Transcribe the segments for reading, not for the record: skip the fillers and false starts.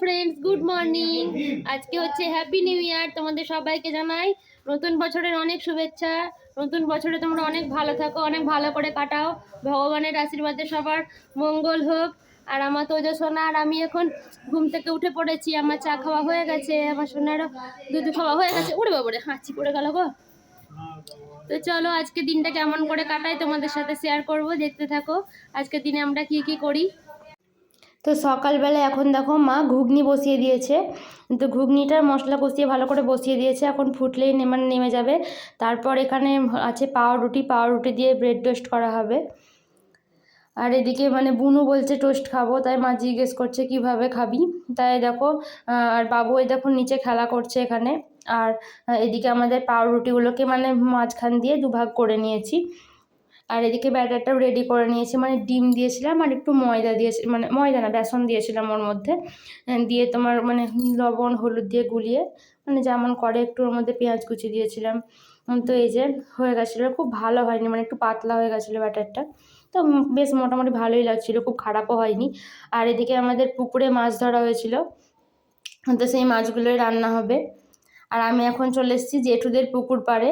Friends, good morning. আজকে হচ্ছে happy new year. তোমাদের সবাইকে জানাই নতুন বছরের অনেক শুভেচ্ছা। নতুন বছরে তোমরা অনেক ভালো থাকো, অনেক ভালো করে কাটাও। ভগবানের আশীর্বাদে সবার মঙ্গল হোক। আর আমার তোজো সোনা আর আমি এখন ঘুম থেকে উঠে পড়েছি। আমার চা খাওয়া হয়ে গেছে, আমার সোনারও দুধ খাওয়া হয়ে গেছে। উড়ে বাবরে হাঁচি পড়ে গেল গো। তো চলো আজকে দিনটা কেমন করে কাটাই তোমাদের সাথে শেয়ার করব, দেখতে থাকো আজকের দিনে আমরা কি কি করি। তো সকালবেলা এখন দেখো মা ঘুগনি বসিয়ে দিয়েছে। তো ঘুগনিটার মশলা কষিয়ে ভালো করে বসিয়ে দিয়েছে, এখন ফুটলেই নেমে যাবে। তারপর এখানে আছে পাউরুটি দিয়ে ব্রেড টোস্ট করা হবে। আর এদিকে বুনু বলছে টোস্ট খাবো, তাই মা জিজ্ঞেস করছে কিভাবে খাবি। তাই দেখো আর বাবু এই দেখো নিচে খেলা করছে এখানে। আর এদিকে আমাদের পাউরুটিগুলোকে মাঝখান দিয়ে দুভাগ করে নিয়েছি। আর এদিকে ব্যাটারটাও রেডি করে নিয়েছি, ডিম দিয়েছিলাম আর একটু ময়দা দিয়েছি, ময়দা না বেসন দিয়েছিলাম ওর মধ্যে। দিয়ে তোমার লবণ হলুদ দিয়ে গুলিয়ে যেমন করে একটু ওর মধ্যে পেঁয়াজ কুচি দিয়েছিলাম। তো এই যে হয়ে গেছিলো, খুব ভালো হয়নি, একটু পাতলা হয়ে গেছিলো ব্যাটারটা। তো বেশ মোটামুটি ভালোই লাগছিলো, খুব খারাপও হয়নি। আর এদিকে আমাদের পুকুরে মাছ ধরা হয়েছিল, তো সেই মাছগুলোই রান্না হবে। আর আমি এখন চলে এসেছি জেঠুদের পুকুর পাড়ে।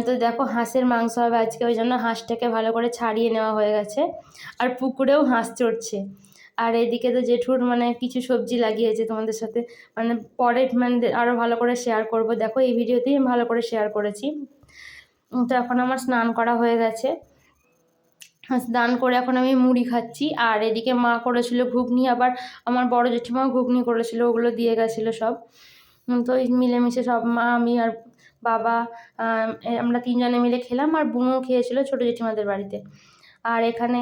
তো দেখো হাঁসের মাংস হবে আজকে, ওই জন্য হাঁসটাকে ভালো করে ছাড়িয়ে নেওয়া হয়ে গেছে। আর পুকুরেও হাঁস চড়ছে। আর এদিকে তো জেঠুর কিছু সবজি লাগিয়েছে, তোমাদের সাথে পরে আরও ভালো করে শেয়ার করব। দেখো এই ভিডিওতেই আমি ভালো করে শেয়ার করেছি। তো এখন আমার স্নান করা হয়ে গেছে, স্নান করে এখন আমি মুড়ি খাচ্ছি। আর এদিকে মা করেছিল ঘুগনি, আবার আমার বড় জেঠিমাও ঘুগনি করেছিল, ওগুলো দিয়ে গেছিলো সব। তো মিলেমিশে সব মা আমি আর বাবা আমরা তিনজনে মিলে খেলাম। আর বুনু খেয়েছিল ছোটো জেঠিমাদের বাড়িতে। আর এখানে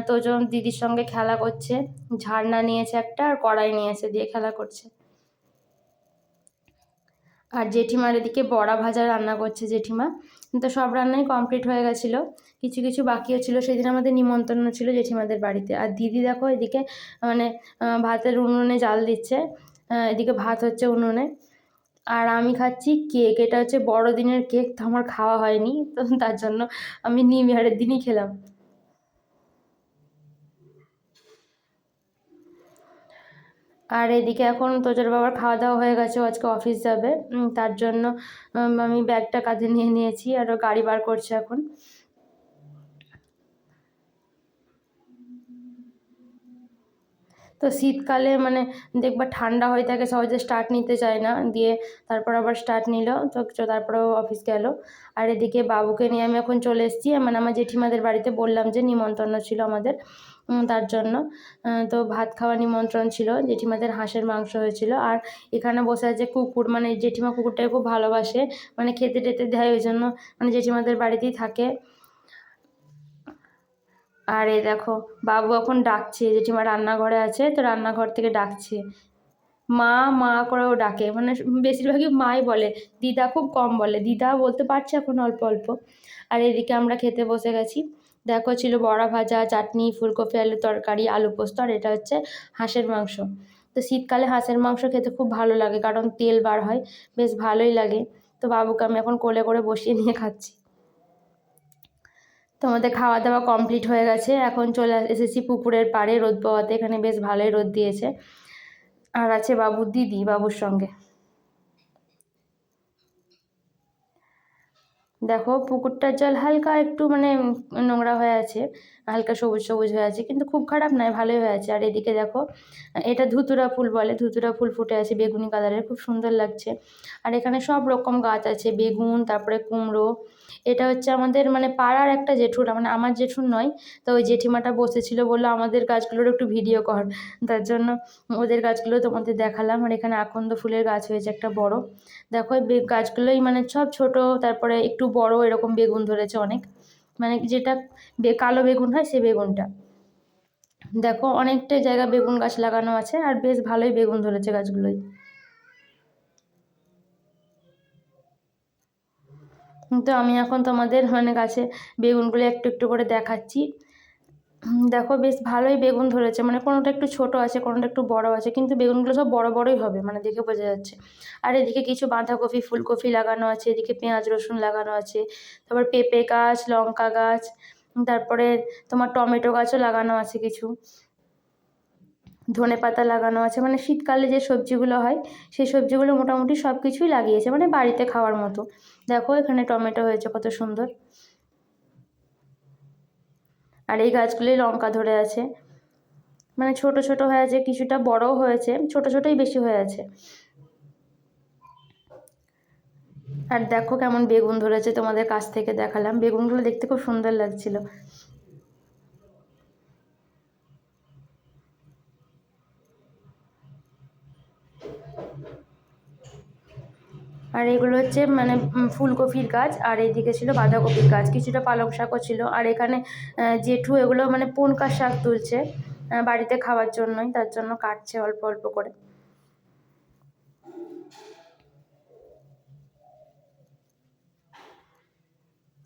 তোজন দিদির সঙ্গে খেলা করছে, ঝাড়না নিয়েছে একটা আর কড়াই নিয়েছে, দিয়ে খেলা করছে। আর জেঠিমার এদিকে বড়া ভাজা রান্না করছে জেঠিমা। তো সব রান্নাই কমপ্লিট হয়ে গেছিলো, কিছু কিছু বাকিও ছিল। সেদিন আমাদের নিমন্ত্রণ ছিল জেঠিমাদের বাড়িতে। আর দিদি দেখো এদিকে ভাতের উনুনে জাল দিচ্ছে, এদিকে ভাত হচ্ছে উনুনে। আর আমি খাচ্ছি কেক, এটা হচ্ছে বড়দিনের কেক, তো আমার খাওয়া হয়নি, তো তার জন্য আমি নিউ ইয়ারের দিনই খেলাম। আর এদিকে এখন তোজোর বাবার খাওয়া দাওয়া হয়ে গেছে, আজকে অফিস যাবে, তার জন্য আমি ব্যাগটা কাঁধে নিয়ে নিয়েছি আর ও গাড়ি বার করছে এখন। তো শীতকালে দেখবা ঠান্ডা হয়ে থাকে, সহজে স্টার্ট নিতে চায় না, দিয়ে তারপর আবার স্টার্ট নিল, তো তারপরেও অফিস গেল। আর এদিকে বাবুকে নিয়ে আমি এখন চলে এসেছি, আমার জেঠিমাদের বাড়িতে, বললাম যে নিমন্ত্রণ ছিল আমাদের, তার জন্য। তো ভাত খাওয়া নিমন্ত্রণ ছিল, জেঠিমাদের হাঁসের মাংস হয়েছিল। আর এখানে বসে আছে কুকুর, জেঠিমা কুকুরটাকে খুব ভালোবাসে, খেতে টেতে দেয়, ওই জন্য জেঠিমাদের বাড়িতেই থাকে। আর এই দেখো বাবু এখন ডাকছে, জেঠিমা রান্নাঘরে আছে, তো রান্নাঘর থেকে ডাকছে, মা মা করেও ডাকে, বেশিরভাগই মাই বলে, দিদা খুব কম বলে, দিদা বলতে পারছে এখন অল্প অল্প। আর এদিকে আমরা খেতে বসে গেছি। দেখো ছিল বড়া ভাজা, চাটনি, ফুলকপি আলুর তরকারি, আলু পোস্ত, আর এটা হচ্ছে হাঁসের মাংস। তো শীতকালে হাঁসের মাংস খেতে খুব ভালো লাগে, কারণ তেল বার হয়, বেশ ভালোই লাগে। তো বাবুকে আমি এখন কোলে করে বসিয়ে নিয়ে খাচ্ছি। তো আমাদের খাওয়া দাওয়া কমপ্লিট হয়ে গেছে, এখন চলে এসেছি পুকুরের পাড়ে রোদ পোহাতে, এখানে বেশ ভালোই রোদ দিয়েছে। আর আছে বাবুর দিদি, বাবুর সঙ্গে। দেখো পুকুরটার জল হালকা একটু নোংরা হয়ে আছে, হালকা সবুজ সবুজ হয়ে আছে, কিন্তু খুব খারাপ নয়, ভালোই হয়ে আছে। আর এদিকে দেখো এটা ধুতুরা ফুল বলে, ধুতুরা ফুল ফুটে আছে বেগুনি কালারের, খুব সুন্দর লাগছে। আর এখানে সব রকম গাছ আছে, বেগুন, তারপরে কুমড়ো। এটা হচ্ছে আমাদের পাড়ার একটা জেঠুর, আমার জেঠুর নয়। তো ওই জেঠিমাটা বসেছিল, বললো আমাদের গাছগুলোর একটু ভিডিও কর, তার জন্য ওদের গাছগুলো তোমাদের দেখালাম। আর এখানে আকন্দ ফুলের গাছ হয়েছে একটা বড়। দেখো এই গাছগুলোই সব ছোট, তারপরে একটু বড়, এরকম বেগুন ধরেছে অনেক, যেটা কালো বেগুন হয় সে বেগুনটা। দেখো অনেকটা জায়গা বেগুন গাছ লাগানো আছে, আর বেশ ভালোই বেগুন ধরেছে গাছগুলোই। তো আমি এখন তোমাদের গাছে বেগুনগুলো একটু একটু করে দেখাচ্ছি। দেখো বেশ ভালোই বেগুন ধরেছে, কোনোটা একটু ছোট আছে, কোনোটা একটু বড় আছে, কিন্তু বেগুনগুলো সব বড় বড়ই হবে, দেখে বোঝা যাচ্ছে। আর এদিকে কিছু বাঁধাকপি, ফুলকপি লাগানো আছে, এদিকে পেঁয়াজ রসুন লাগানো আছে, তারপর পেঁপে গাছ, লঙ্কা গাছ, তারপরে তোমার টমেটো গাছও লাগানো আছে কিছু। ধনেপাতা লাগানো আছে, মানে শীতকালে যে সবজিগুলো হয় সেই সবজিগুলো মোটামুটি সব কিছুই লাগিয়েছে, মানে বাড়িতে খাওয়ার মতো। দেখো এখানে টমেটো হয়েছে কত সুন্দর। আর এই গাছগুলোই লঙ্কা ধরে আছে, মানে ছোট ছোট হয়ে আছে, কিছুটা বড়ও হয়েছে, ছোট ছোটই বেশি হয়ে আছে। আর দেখো কেমন বেগুন ধরেছে, তোমাদের কাছ থেকে দেখালাম, বেগুনগুলো দেখতে খুব সুন্দর লাগছিল। আর এগুলো হচ্ছে মানে ফুলকপির গাছ, আর এইদিকে ছিল বাঁধাকপির গাছ, কিছুটা পালং শাকও ছিল। আর এখানে জেঠু এগুলো মানে পুনকা শাক তুলছে বাড়িতে খাওয়ার জন্যই, তার জন্য কাটছে অল্প অল্প করে।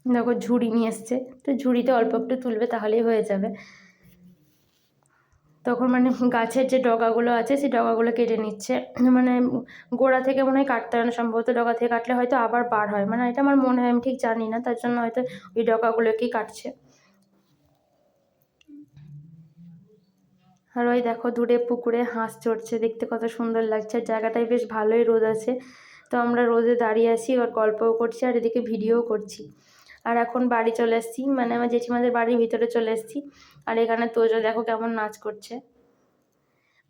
দেখো ঝুড়ি নিয়ে এসছে, তো ঝুড়িতে অল্প একটু তুলবে তাহলেই হয়ে যাবে। তখন মানে গাছের যে ডগাগুলো আছে সেই ডগাগুলো কেটে নিচ্ছে, মানে গোড়া থেকে মনে হয় কাটতে হয় না সম্ভবত, ডগা থেকে কাটলে হয়তো আবার বার হয়, মানে এটা আমার মনে হয়, আমি ঠিক জানি না, তার জন্য হয়তো ওই ডগাগুলোকেই কাটছে। আর ওই দেখো দূরে পুকুরে হাঁস চড়ছে, দেখতে কত সুন্দর লাগছে। জায়গাটায় বেশ ভালোই রোদ আছে, তো আমরা রোদে দাঁড়িয়ে আছি আর গল্পও করছি আর এদিকে ভিডিওও করছি। আর এখন বাড়ি চলে এসেছি, মানে আমার জেঠিমাদের বাড়ির ভিতরে চলে এসেছি। আর এখানে তোজো দেখো কেমন নাচ করছে,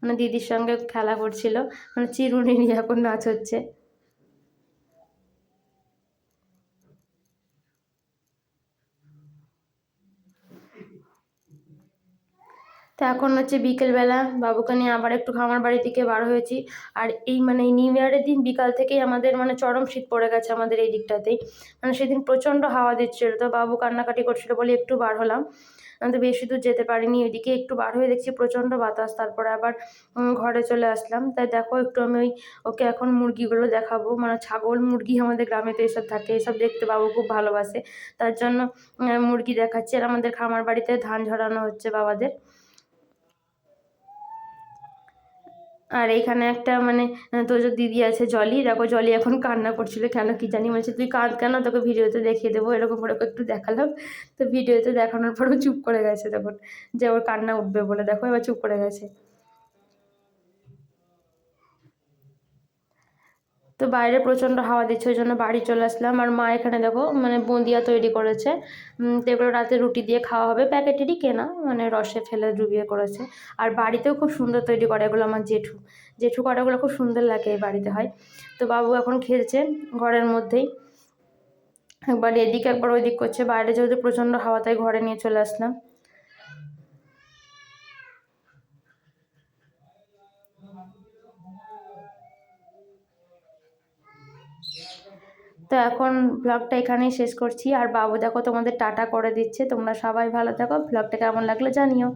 মানে দিদির সঙ্গে খেলা করছিল, মানে চিরুনি নিয়ে এখন নাচ হচ্ছে। তো এখন হচ্ছে বিকেলবেলা, বাবুকে নিয়ে আবার একটু খামার বাড়ির দিকে বার হয়েছি। আর এই মানে এই নিউ ইয়ারের দিন বিকাল থেকেই আমাদের মানে চরম শীত পড়ে গেছে আমাদের এই দিকটাতেই, মানে সেদিন প্রচণ্ড হাওয়া দিচ্ছিল, তো বাবু কান্নাকাটি করছিল বলে একটু বার হলাম, তো বেশি দূর যেতে পারিনি। ওইদিকে একটু বার হয়ে দেখছি প্রচণ্ড বাতাস, তারপরে আবার ঘরে চলে আসলাম। তাই দেখো একটু আমি ওকে এখন মুরগিগুলো দেখাবো, মানে ছাগল মুরগি আমাদের গ্রামে তো এসব থাকে, এসব দেখতে বাবু খুব ভালোবাসে, তার জন্য মুরগি দেখাচ্ছি। আর আমাদের খামার বাড়িতে ধান ঝরানো হচ্ছে বাবাদের। আর এইখানে একটা মানে তোর যে দিদি আছে জলি, দেখো জলি এখন কান্না করছিল, কেন কি জানি, বলছে তুই কাঁদ কেন, তোকে ভিডিওতে দেখিয়ে দেবো, এরকম করে ওকে একটু দেখালাম। তো ভিডিওতে দেখানোর পরও চুপ করে গেছে তখন, যে ওর কান্না উঠবে বলে, দেখো এবার চুপ করে গেছে। তো বাইরে প্রচণ্ড হাওয়া দিচ্ছে, ওই জন্য বাড়ি চলে আসলাম। আর মা এখানে দেখো মানে বুঁদিয়া তৈরি করেছে, তো এগুলো রাতে রুটি দিয়ে খাওয়া হবে, প্যাকেটেরই কেনা, মানে রসে ফেলে ডুবিয়ে করেছে। আর বাড়িতেও খুব সুন্দর তৈরি করে এগুলো আমার জেঠু, জেঠু করাগুলো খুব সুন্দর লাগে এই বাড়িতে হয়। তো বাবু এখন খেলছে ঘরের মধ্যেই, একবার এদিক একবার ওইদিক করছে, বাইরে যেহেতু প্রচণ্ড হাওয়া তাই ঘরে নিয়ে চলে আসলাম। তো এখন ব্লগটা এখানেই শেষ করছি। আর বাবু দেখো তোমাদের টাটা করে দিচ্ছে। তোমরা সবাই ভালো থাকো, ব্লগটা কেমন লাগলো জানিও।